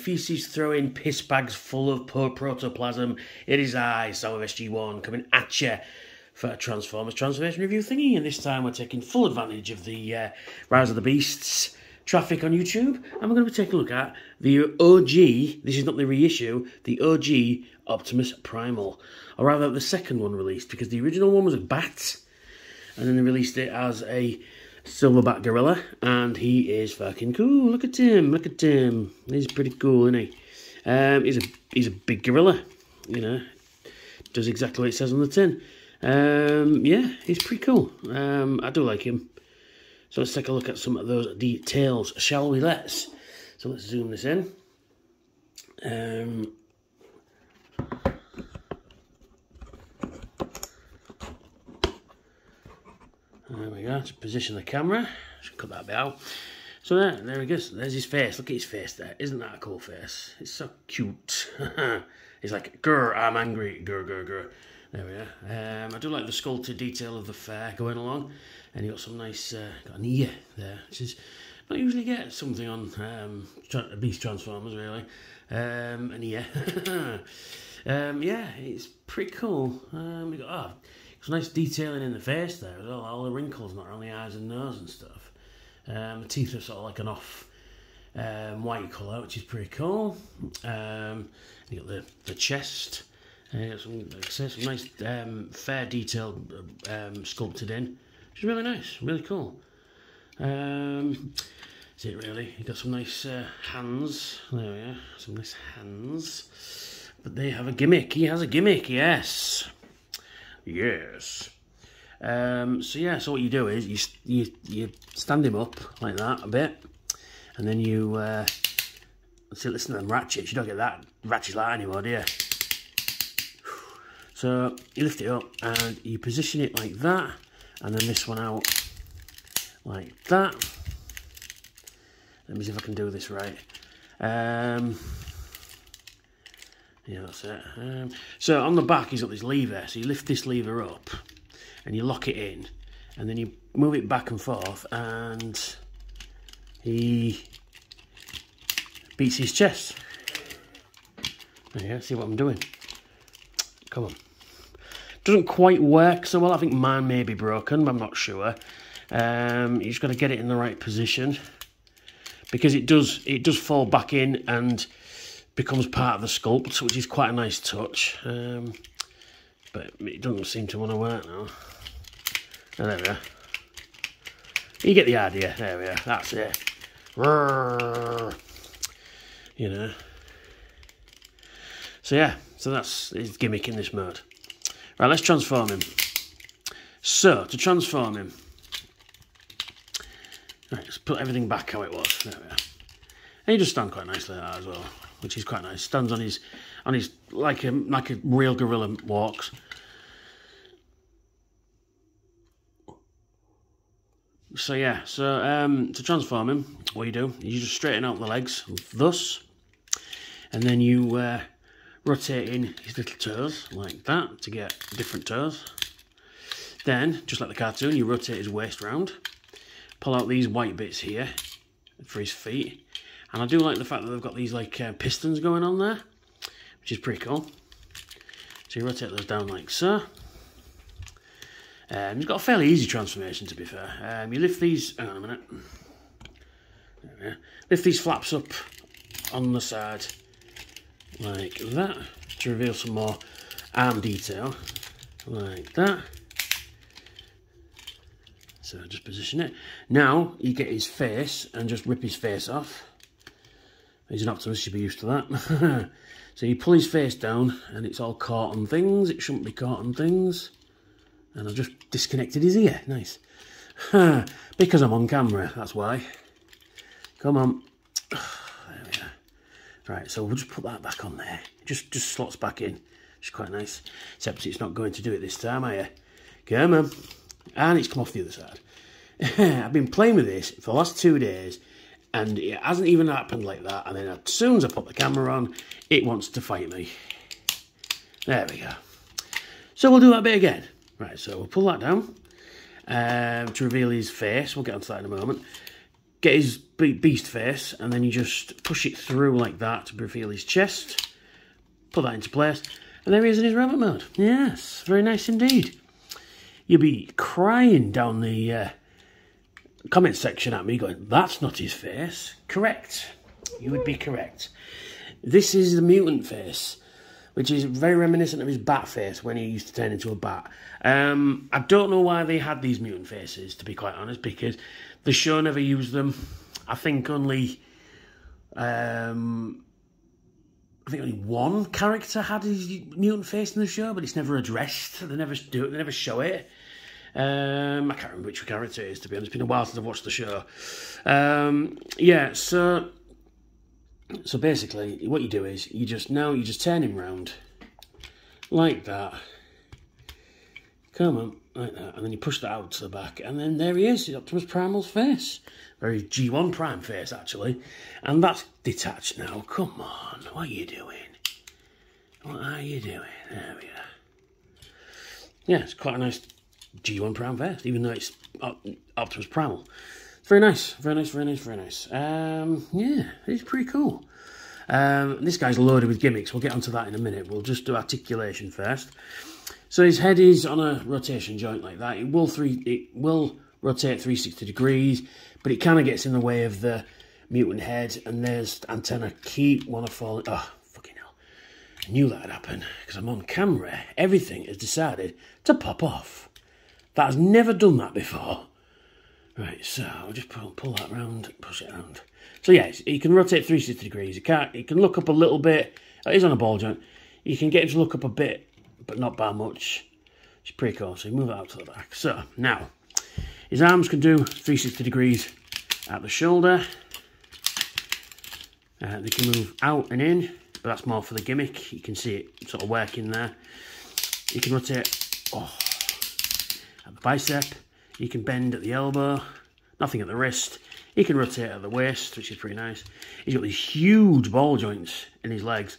feces throwing piss bags full of protoplasm. It is I, Sam of SG1, coming at you for a Transformers transformation review thingy, and this time we're taking full advantage of the Rise of the Beasts traffic on YouTube, and we're going to be taking a look at the OG, this is not the reissue, the OG Optimus Primal, or rather the second one released, because the original one was a bat, and then they released it as a silverback gorilla, and he is fucking cool. Look at him, look at him. He's pretty cool, isn't he? He's a big gorilla, you know, does exactly what it says on the tin. Yeah, he's pretty cool. I do like him. So let's take a look at some of those details, shall we? So let's zoom this in. There we go, to position the camera. Should cut that bit out. So there he goes, there's his face. Look at his face there. Isn't that a cool face? It's so cute. He's like, grr, I'm angry, grr, grr, grr. There we are. I do like the sculpted detail of the fur going along. And you got some nice, got an ear there, which is not usually get something on Beast Transformers, really. An ear. Yeah, it's pretty cool. We got some nice detailing in the face there as well. All the wrinkles, not on the eyes and nose and stuff. The teeth are sort of like an off white colour, which is pretty cool. You got the chest. You got some, like I say, some nice fair detail sculpted in, which is really nice, really cool. Is it really? You got some nice hands. There we are, some nice hands. But they have a gimmick. He has a gimmick. Yes. Yes. So yeah. So what you do is you stand him up like that a bit, and then you see. Listen to them ratchets. You don't get that ratchet like anymore, do you? So you lift it up and you position it like that, and then this one out like that. Let me see if I can do this right. Yeah, that's it. So on the back he's got this lever, so you lift this lever up and you lock it in, and then you move it back and forth, and he beats his chest. There you go, see what I'm doing. Come on. Doesn't quite work so well. I think mine may be broken, but I'm not sure. You just got to get it in the right position, because it does fall back in and becomes part of the sculpt, which is quite a nice touch. But it doesn't seem to want to work now. Oh, there we are. You get the idea. There we are. That's it. You know. So yeah. So that's his gimmick in this mode. Right, let's transform him. So, to transform him, right, let's put everything back how it was. There we are. And he just stands quite nicely like that as well, which is quite nice. Stands on his like a real gorilla walks. So yeah, to transform him, what you do, you just straighten out the legs, thus, and then you rotating his little toes like that to get different toes. Then, just like the cartoon, you rotate his waist round, pull out these white bits here for his feet, and I do like the fact that they've got these like pistons going on there, which is pretty cool. So you rotate those down like so. You've got a fairly easy transformation, to be fair. You lift these, hang on a minute, lift these flaps up on the side like that to reveal some more arm detail, like that. So just position it. Now you get his face and just rip his face off. He's an Optimus, you should be used to that. So you pull his face down and it's all caught on things. It shouldn't be caught on things. And I've just disconnected his ear. Nice. Because I'm on camera, that's why. Come on. There we are. Right, so we'll just put that back on there. Just slots back in. It's quite nice. Except it's not going to do it this time, are you? Come on. And it's come off the other side. I've been playing with this for the last 2 days, and it hasn't even happened like that. And then as soon as I put the camera on, it wants to fight me. There we go. So we'll do that bit again. Right, so we'll pull that down to reveal his face. We'll get onto that in a moment. get his beast face, and then you just push it through like that to reveal his chest. Put that into place, and there he is in his robot mode. Yes, very nice indeed. You'll be crying down the comment section at me going, that's not his face. Correct. You would be correct. This is the mutant face, which is very reminiscent of his bat face when he used to turn into a bat. I don't know why they had these mutant faces, to be quite honest, because the show never used them. I think only one character had his mutant face in the show, but it's never addressed. They never do it. They never show it. I can't remember which character it is, to be honest. It's been a while since I've watched the show. Yeah, so basically, what you do is you just turn him round like that. Come on, like that, and then you push that out to the back, and then there he is. It's Optimus Primal's face, very G1 Prime face actually, and that's detached now. Come on, what are you doing? What are you doing? There we are. Yeah, it's quite a nice G1 Prime face, even though it's Optimus Primal. It's very nice, very nice, very nice, very nice. Yeah, it's pretty cool. This guy's loaded with gimmicks. We'll get onto that in a minute. We'll just do articulation first. So his head is on a rotation joint like that. It will rotate 360 degrees, but it kind of gets in the way of the mutant head. And there's antenna keep want to fall. Oh, fucking hell! I knew that would happen because I'm on camera. Everything has decided to pop off. That has never done that before. Right, so I'll just pull that round, push it around. So yeah, he can rotate 360 degrees. He can look up a little bit. It is on a ball joint. You can get him to look up a bit, but not by much. It's pretty cool. So you move it out to the back. So now, his arms can do 360 degrees at the shoulder. They can move out and in, but that's more for the gimmick. You can see it sort of working there. You can rotate at the bicep. You can bend at the elbow. Nothing at the wrist. He can rotate at the waist, which is pretty nice. He's got these huge ball joints in his legs.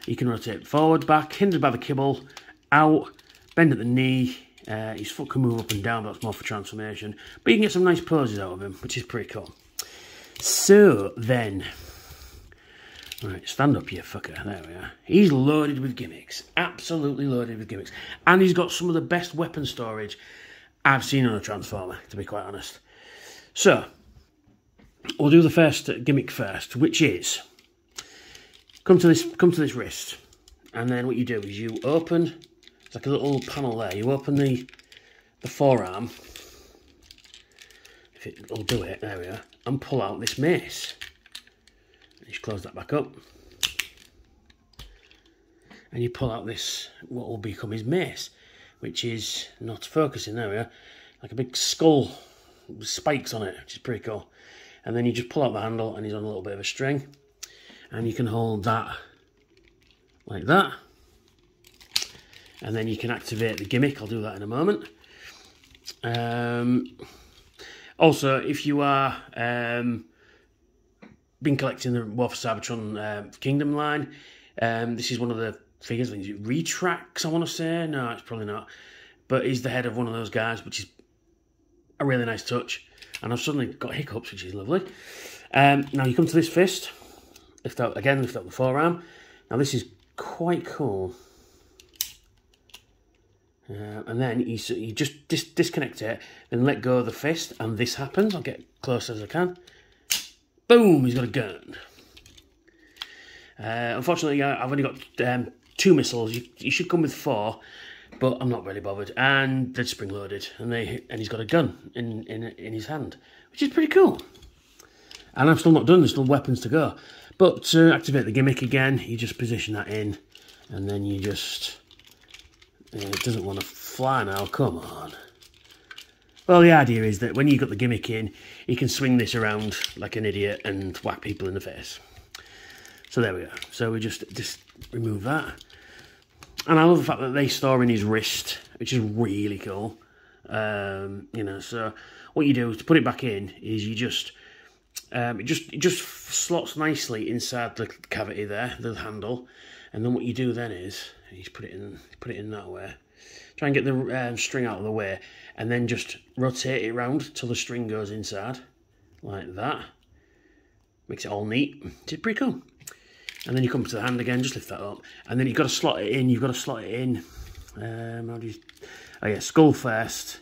He can rotate forward, back, hindered by the kibble, out, bend at the knee. His foot can move up and down, but that's more for transformation. But you can get some nice poses out of him, which is pretty cool. So then, right, stand up, you fucker. There we are. He's loaded with gimmicks. Absolutely loaded with gimmicks. And he's got some of the best weapon storage I've seen on a Transformer, to be quite honest. So, we'll do the first gimmick first, which is come to this wrist, and then what you do is you open. It's like a little panel there. You open the forearm, if it'll do it. There we are, and pull out this mace. And you close that back up, and you pull out this what will become his mace, which is not focusing. There we are, like a big skull with spikes on it, which is pretty cool. And then you just pull out the handle, and he's on a little bit of a string, and you can hold that like that, and then you can activate the gimmick. I'll do that in a moment. Also, if you are been collecting the War for Cybertron Kingdom line, this is one of the figures. I think it retracts, I want to say. No, it's probably not. But he's the head of one of those guys, which is a really nice touch. And I've suddenly got hiccups, which is lovely. Now you come to this fist. Lift out the forearm. Now this is quite cool. And then you just disconnect it and let go of the fist, and this happens. I'll get close as I can. Boom! He's got a gun. Unfortunately, I've only got 2 missiles. You should come with 4, but I'm not really bothered. And they're spring loaded, and he's got a gun in his hand, which is pretty cool. And I've still not done. There's still weapons to go. But to activate the gimmick again, you just position that in, and then you just... it doesn't want to fly now, come on. Well, the idea is that when you got the gimmick in, you can swing this around like an idiot and whack people in the face. So there we go. So we just remove that. And I love the fact that they store in his wrist, which is really cool. You know, so what you do to put it back in is you just... it just slots nicely inside the cavity there, the handle, and then what you do then is you just put it in that way. Try and get the string out of the way, and then just rotate it round till the string goes inside, like that. Makes it all neat. It's pretty cool. And then you come to the hand again, just lift that up. And then you've got to slot it in. You've got to slot it in. How do you... Oh yeah, skull first.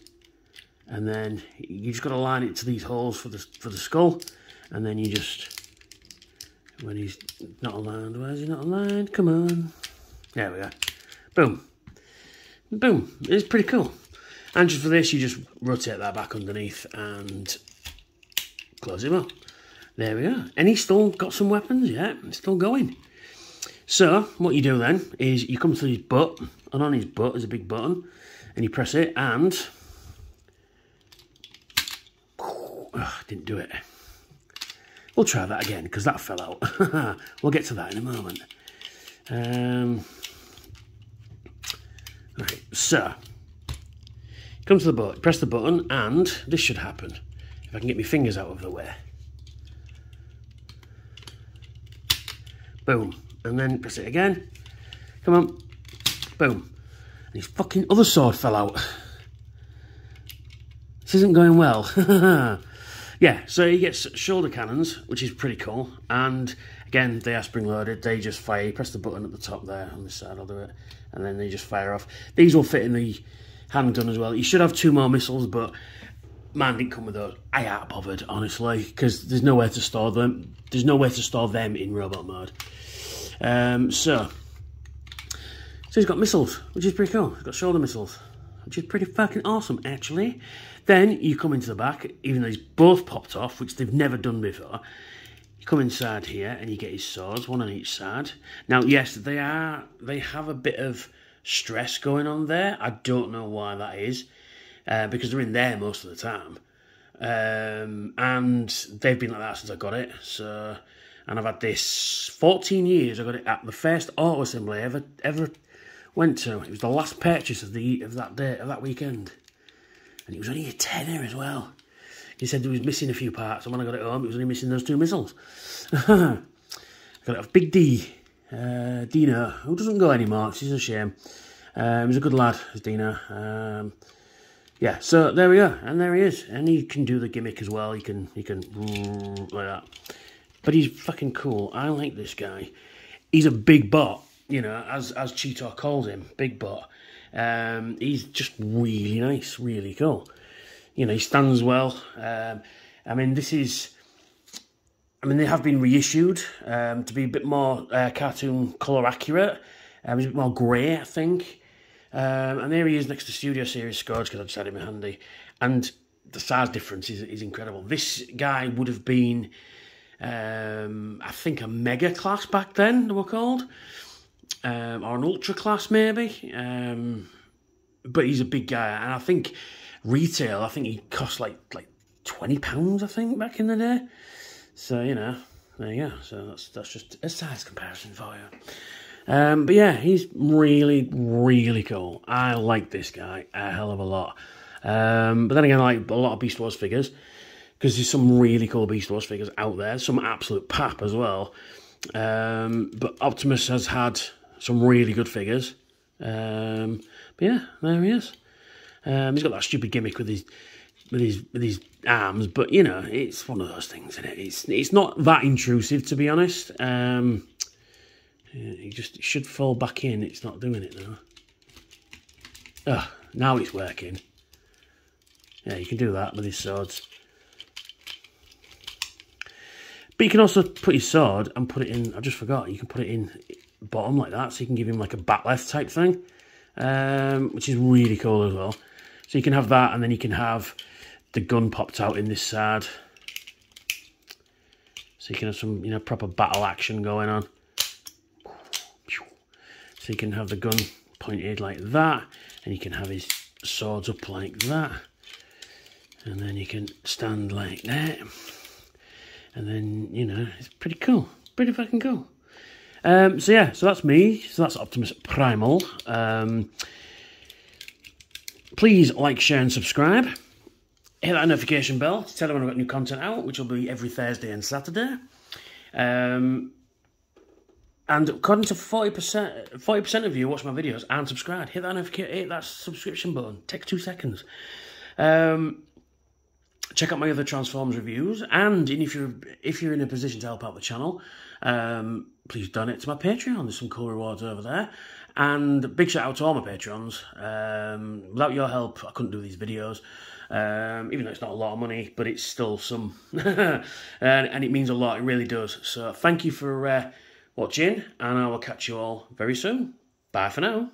And then you just got to line it to these holes for the skull. And then you just... When he's not aligned, why is he not aligned? Come on. There we go. Boom. Boom. It's pretty cool. And just for this, you just rotate that back underneath and close him up. There we go. And he's still got some weapons, yeah. It's still going. So, what you do then is you come to his butt, and on his butt is a big button, and you press it, and... Oh, didn't do it. We'll try that again, because that fell out. We'll get to that in a moment. Right, so... Come to the butt, press the button, and this should happen. If I can get my fingers out of the way. Boom. And then press it again. Come on. Boom. And his fucking other sword fell out. This isn't going well. Yeah, so he gets shoulder cannons, which is pretty cool. And again, they are spring loaded. They just fire. You press the button at the top there on this side, I'll do it. And then they just fire off. These will fit in the handgun as well. You should have 2 more missiles, but mine didn't come with those. I ain't bothered, honestly, because there's nowhere to store them. There's nowhere to store them in robot mode. So he's got missiles, which is pretty cool. He's got shoulder missiles, which is pretty fucking awesome, actually. Then you come into the back, even though he's both popped off, which they've never done before. You come inside here and you get his swords, 1 on each side. Now, yes, they have a bit of stress going on there. I don't know why that is, because they're in there most of the time. And they've been like that since I got it. So, and I've had this 14 years. I got it at the first auto assembly I ever went to. It was the last purchase of that weekend, and it was only a tenner as well. He said there was missing a few parts, and when I got it home, it was only missing those 2 missiles. I got it off Big D, Dino, who doesn't go anymore, which is a shame. He's a good lad, Dino. Yeah, so there we go, and there he is, and he can do the gimmick as well. He can like that, but he's fucking cool. I like this guy. He's a big bot, you know, as Cheetor calls him, big bot. He's just really nice, really cool. You know, he stands well. I mean, they have been reissued to be a bit more cartoon colour accurate. He's a bit more grey, I think. And there he is next to Studio Series Scourge, because I just had him handy. And the size difference is incredible. This guy would have been, I think, a mega class back then, they were called. Or an ultra class, maybe. But he's a big guy. And I think retail, I think he cost like £20, I think, back in the day. So, you know, there you go. So that's just a size comparison for you. But yeah, he's really, really cool. I like this guy a hell of a lot. But then again, I like a lot of Beast Wars figures, because there's some really cool Beast Wars figures out there. Some absolute pap as well. But Optimus has had some really good figures. But yeah, there he is. He's got that stupid gimmick with his arms, but you know, it's one of those things, isn't it? It's not that intrusive, to be honest. It should fall back in. It's not doing it now. Oh, now it's working. Yeah, you can do that with his swords. But you can also put his sword and put it in, I just forgot, you can put it in bottom like that, so you can give him like a back left type thing, which is really cool as well. So you can have that, and then you can have the gun popped out in this side. So you can have some, you know, proper battle action going on. So you can have the gun pointed like that, and you can have his swords up like that. And then you can stand like that. And then, you know, it's pretty cool. Pretty fucking cool. So yeah, so that's me. So that's Optimus Primal. Please like, share and subscribe. Hit that notification bell to tell you when I've got new content out, which will be every Thursday and Saturday. And according to 40% of you watch my videos and subscribe. Hit that subscription button. Takes 2 seconds. check out my other Transformers reviews, and if you're in a position to help out the channel, please donate to my Patreon. There's some cool rewards over there. And big shout out to all my Patrons. Without your help, I couldn't do these videos. Even though it's not a lot of money, but it's still some. and it means a lot, it really does. So thank you for watching, and I will catch you all very soon. Bye for now.